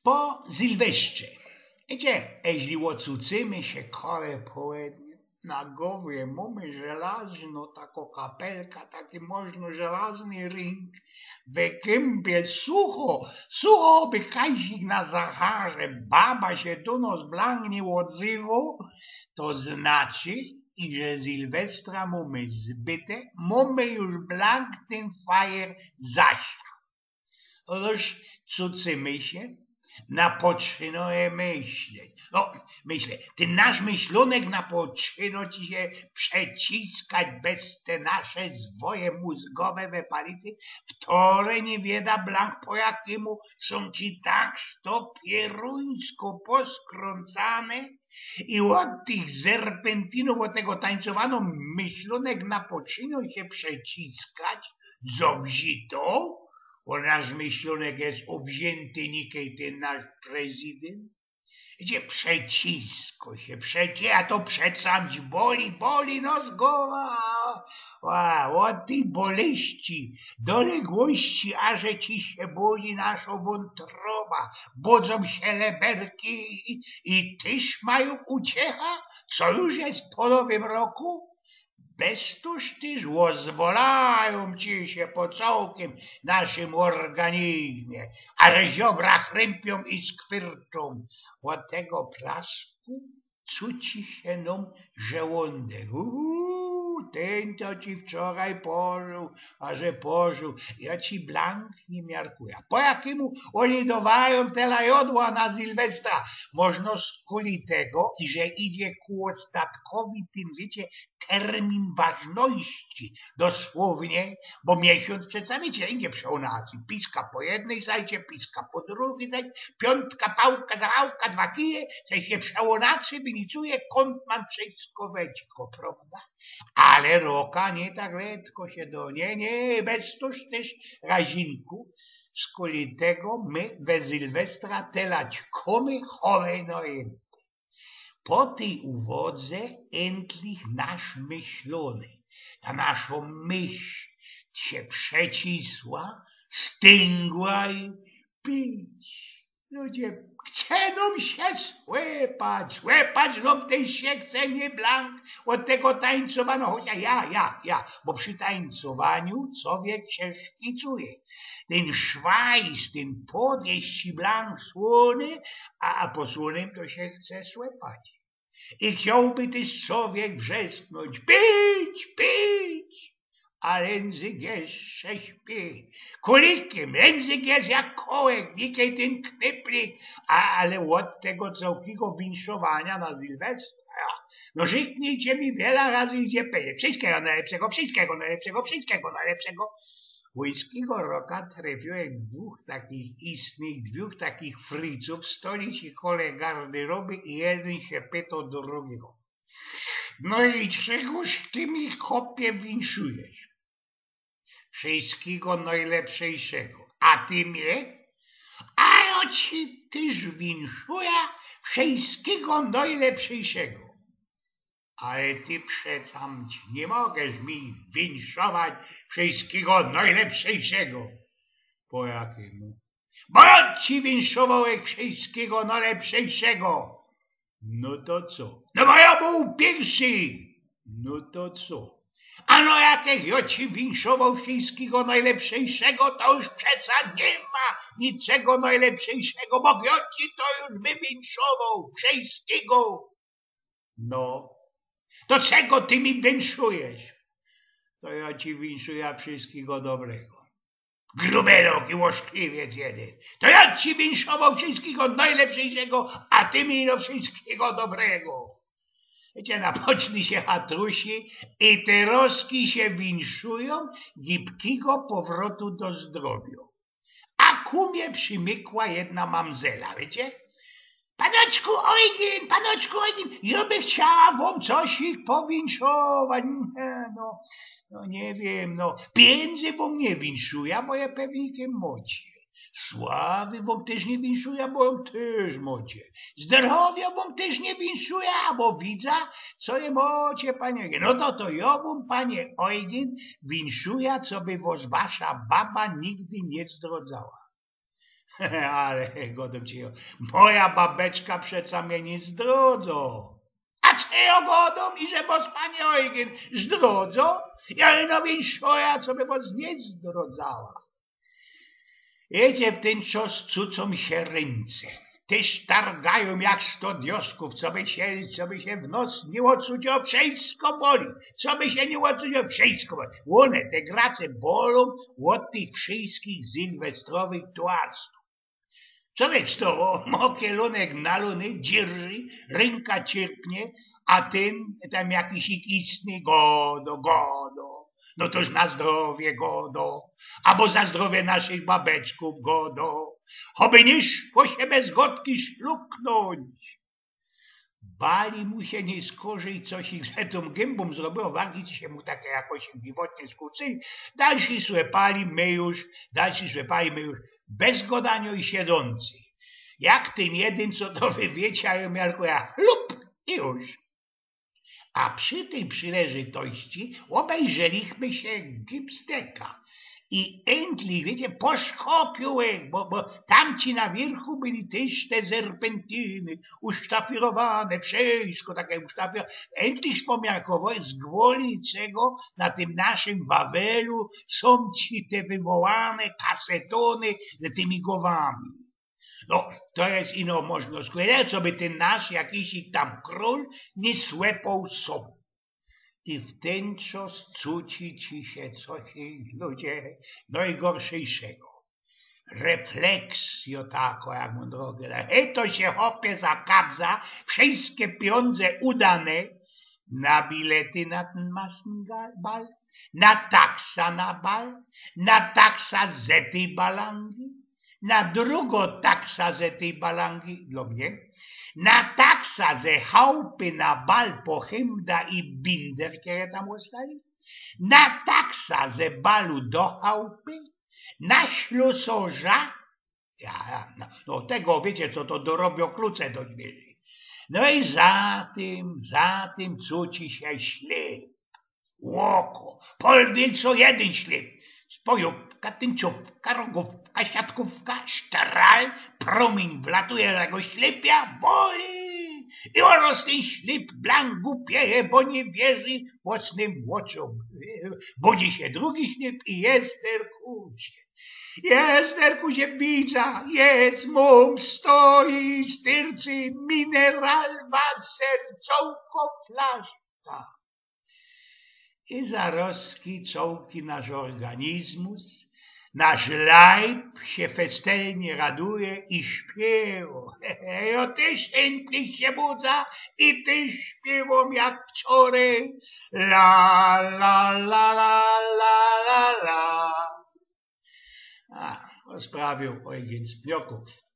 Po Sylwestrze. Wiecie, jeśli ocucymy się kole południe, na głowie mamy żelazno, taką kapelka, taki można żelazny ring, w kępie sucho by kazik na zacharze, baba się do nas blangnie odzywał, to znaczy, i że Sylwestra mamy zbyte, mamy już blank ten fajer zasia. Otóż cucymy się, napoczynaje myśleć. No, myślę, ten nasz myślunek napoczyna ci się przeciskać bez te nasze zwoje mózgowe we palicy, wtore nie wieda blank po jakiemu są ci tak stopieruńsko poskrącane i od tych serpentinów, od tego tańcowano myślunek napoczyna się przeciskać, co wzito? Bo nasz myślunek jest obzięty nikej ten nasz prezydent. Gdzie przecisko się, a to przecamć boli nos głowa. Od tej boleści, doległości, aże ci się boli nasza wątroba, budzą się leberki i tyż mają uciecha, co już jest po nowym roku? Bestuż tyż pozwalają ci się po całkiem naszym organizmie, a że ziobra chrępią i skwyrczą. Od tego plasku cuci się nam żołądek. Ten to ci wczoraj pożył, a że pożył, ja ci blank nie miarkuję. Po jakiemu oni dawają tyle jodła na Sylwestra? Można skuli tego, że idzie ku ostatkowi tym, wiecie, termin ważności, dosłownie, bo miesiąc przecież wiecie, nie przełnacji. Piska po jednej zajdzie, piska po drugiej zajdzie, piątka, pałka, zawałka, 2 kije, coś się przełonacy wylicuje, kąt mam wszystko weczko, prawda? Ale roka nie tak letko się do, nie, bez toż też razinku, skoli tego my we Sylwestra telać komy chowej no po tej uwodze endlich nasz myślony, ta nasza myśl się przecisła, stęgła i pić. Ludzie, chce nam się słepać nam też się chce nie blank od tego tańcowania, chociaż ja, bo przy tańcowaniu człowiek się szkicuje. Ten szwajs, ten pot jest blank słony, a po słonym to się chce słepać. I chciałby też człowiek wrzasnąć, pić, a język jeszcze śpi. Kulikiem, język jest jak kołek, niczej ten knyplik, ale od tego całkiego winszowania na Sylwestra, no żyknijcie mi wiele razy idzie peje. Wszystkiego najlepszego. Wojskiego roka trafiłem dwóch takich friców, stolić i kole garderoby i jeden się pytał do drugiego. No i czegoś ty mi, chłopie, winszujesz? Wszystkiego najlepszego. A ty mnie? A ja ci tyż winszuję wszystkiego najlepszego. Ale ty przecam nie możesz mi winszować wszystkiego najlepszego. Po jakiemu? Bo ja ci winszowałem wszystkiego najlepszego. No to co? No bo ja był pierwszy. No to co? Ano jakich ja ci winszował wszystkiego najlepszego, to już przeca nie ma niczego najlepszego, bo ja ci to już wywinszował wszystkiego. No. To czego ty mi winszujesz? To ja ci winszuję wszystkiego dobrego. Grubelok i łoszczywiec jeden. To ja ci winszował wszystkiego najlepszego, a ty mi no wszystkiego dobrego. Wiecie, napoczli się hatrusi i te roski się winszują gibkiego powrotu do zdrowia. A kumie przymykła jedna mamzela, wiecie? Panoczku Eugin, ja by chciała wam coś ich powinszować. No nie wiem, pieniędzy wam nie winszuję, bo ja pewnikiem mocie. Sławy wam też nie winszuję, bo ją też mocie. Zdrowia wam też nie winszuję, bo widzę, co je mocie, panie. No to ja wam, panie Eugin, winszuję, co by was wasza baba nigdy nie zdradzała. Ale godem ci, moja babeczka przeca mnie nie zdrodzą. A czego godą i że bos panie Eugen zdrodzą? Ja no większoja, co by bos nie zdrodzała. Wiecie, w ten czas cucą się ręce. Też targają jak 100 diosków, co by się w nos nie odsudziło, wszystko boli. Co by się nie odsudziło, wszystko boli. One, te grace bolą od tych wszystkich sylwestrowych toastów. Człowiek z toho mokielunek na luny dzierży, ręka cierpnie, a ten tam jakiś istny godo. No toż na zdrowie godo, albo za zdrowie naszych babeczków godo. Choby niż po siebie zgodki szluknąć. Bali mu się nie skorzy, coś ich z tą gębą zrobiło, wargi się mu takie jakoś dziwotnie skłócili. Dalszy słepali my już, bez godania i siedzący. Jak ten jeden, co to wywieciają, miarkuja, lup i już. A przy tej przyleżytości obejrzeliśmy się gipsteka. I endlich, wiecie, poszkopiłek, bo tamci na wierchu byli też te serpentyny, usztafirowane, wszystko takie usztafirowane. Endlich spomiarkowo z gwoli czego na tym naszym Wawelu są ci te wywołane kasetony z tymi głowami. No, to jest ino można сказать, co by ten nasz jakiś tam król nie słepał sobą. I w ten czas cuci ci się coś, ludzie, najgorszejszego. Refleksjo tako, jak mu drogi. To się hopie za kabza, wszystkie pieniądze udane na bilety na ten masny bal, na taksa na bal, na taksa z tej balangi, na drugo taksa z tej balangi, dla mnie, na taksa ze chałupy na bal po hymda i binder, które tam ostali, na taksa ze balu do chałupy, na ślusorza, no tego wiecie, co to dorobią klucze do drzwi. No i za tym cuci się ślip, łoko, polwielco jeden ślip, spojówka, tymczówka, rogówka, siatkówka, sztral, promień wlatuje do tego ślepia, boli. I oraz ten ślip blank głupieje, bo nie wierzy własnym oczom. Budzi się drugi ślip i Jesterkusie widza, jest mum, stoi, styrcy, mineral, waser, cołko, flaszka. I zaroski cołki nasz organizmus, nasz lajb się festelnie raduje i śpiewa. Ja też endlich się budza i też śpiewam jak wczoraj. La, la, la, la, la, la, la. A, sprawił Eugen z Pnioków.